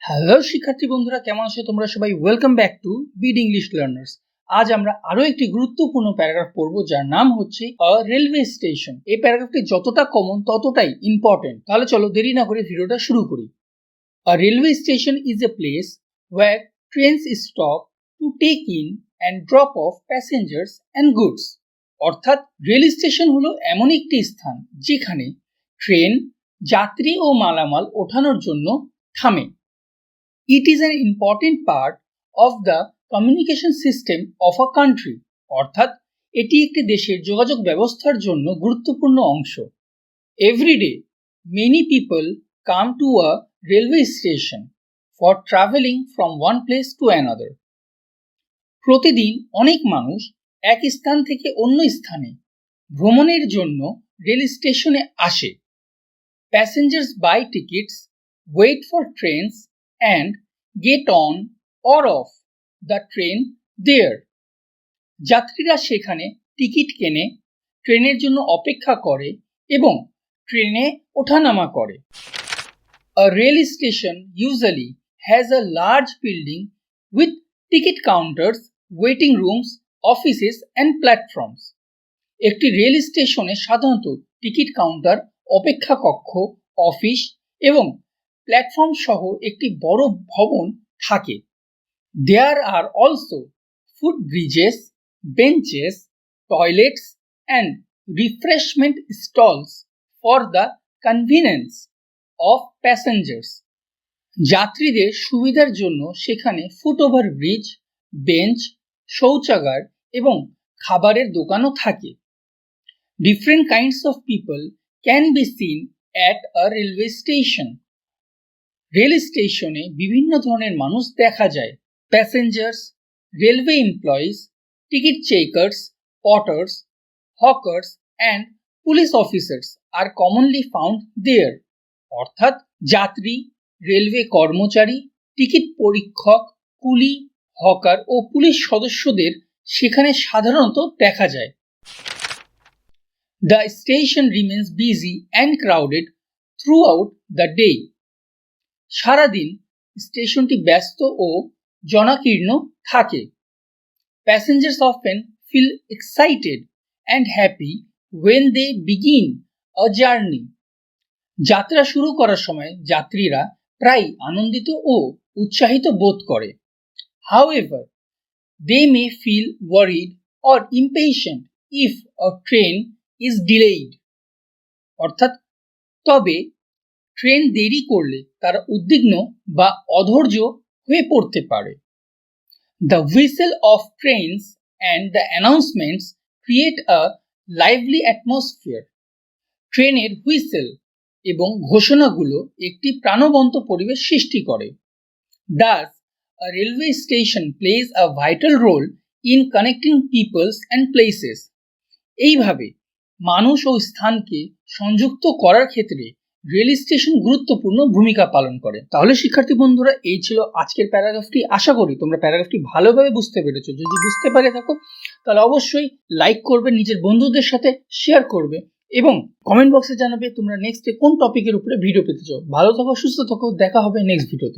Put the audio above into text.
Hello শিক্ষার্থী বন্ধুরা, কেমন আছো তোমরা সবাই? Welcome back to bid English learners. আজ আমরা আরো একটি গুরুত্বপূর্ণ প্যারাগ্রাফ পড়বো, যার নাম হচ্ছে আ রেলওয়ে স্টেশন। এই প্যারাগ্রাফটি যতটা কমন ততটাই ইম্পর্টেন্ট। তাহলে চলো দেরি না করে ভিডিওটা শুরু করি। A railway station is a place where trains stop to take in and drop off passengers and goods. অর্থাৎ রেল স্টেশন হলো এমন একটি স্থান যেখানে ট্রেন যাত্রী ও মালামাল ওঠানোর জন্য থামে। It is an important part of the communication system of a country. অর্থাৎ এটি একটি দেশের যোগাযোগ ব্যবস্থার জন্য গুরুত্বপূর্ণ অংশ। Every day, many people come to a railway station for traveling from one place to another. প্রতিদিন অনেক মানুষ এক স্থান থেকে অন্য স্থানে ভ্রমণের জন্য রেল স্টেশনে আসে। Passengers buy tickets, wait for trains and get on or off the train there. যাত্রীরা সেখানে টিকিট কেনে, ট্রেনের জন্য অপেক্ষা করে এবং ট্রেনে ওঠানামা করে। A rail station usually has a large building with ticket counters, waiting rooms, offices and platforms. একটি রেল স্টেশনে সাধারণত টিকিট কাউন্টার, অপেক্ষা কক্ষ, অফিস এবং প্ল্যাটফর্ম সহ একটি বড় ভবন থাকে। There are also footbridges, benches, toilets and refreshment stalls for the convenience of passengers. যাত্রীদের সুবিধার জন্য সেখানে ফুটওভার ব্রিজ, বেঞ্চ, শৌচাগার এবং খাবারের দোকানও থাকে। Different kinds of people can be seen at a railway station. Rail স্টেশনে বিভিন্ন ধরনের মানুষ দেখা যায়। Passengers, railway employees, ticket checkers, porters, hawkers and police officers are commonly found there. অর্থাৎ যাত্রী, রেলওয়ে কর্মচারী, টিকিট পরীক্ষক, কুলি, হকার ও পুলিশ সদস্যদের সেখানে সাধারণত দেখা যায়। The station remains busy and crowded throughout the day. সারাদিন স্টেশনটি ব্যস্ত ও জনাকীর্ণ থাকে। Passengers often feel excited and happy when they begin a journey. যাত্রা শুরু করার সময় যাত্রীরা প্রায় আনন্দিত ও উৎসাহিত বোধ করে। However, they may feel worried or impatient if a train is delayed. অর্থাৎ তবে ট্রেন দেরি করলে তারা উদ্বিগ্ন বা অধৈর্য হয়ে পড়তে পারে। The whistle of trains and the announcements create a lively atmosphere. ট্রেনের হুইসেল এবং ঘোষণাগুলো একটি প্রাণবন্ত পরিবেশ সৃষ্টি করে। Thus, a railway station plays a vital role in connecting peoples and places. এইভাবে মানুষ ও স্থানকে সংযুক্ত করার ক্ষেত্রে রেল স্টেশন গুরুত্বপূর্ণ ভূমিকা পালন করে। তাহলে শিক্ষার্থী বন্ধুরা, এই ছিল আজকের প্যারাগ্রাফটি। আশা করি তোমরা প্যারাগ্রাফটি ভালোভাবে বুঝতে পেরেছো। যদি বুঝতে পারে থাকো তাহলে অবশ্যই লাইক করবে, নিজের বন্ধুদের সাথে শেয়ার করবে এবং কমেন্ট বক্সে জানাবে তোমরা নেক্সটে কোন টপিকের উপরে ভিডিও পেতে চাও। ভালো থাকো, সুস্থ থাকো, দেখা হবে নেক্সট ভিডিওতে।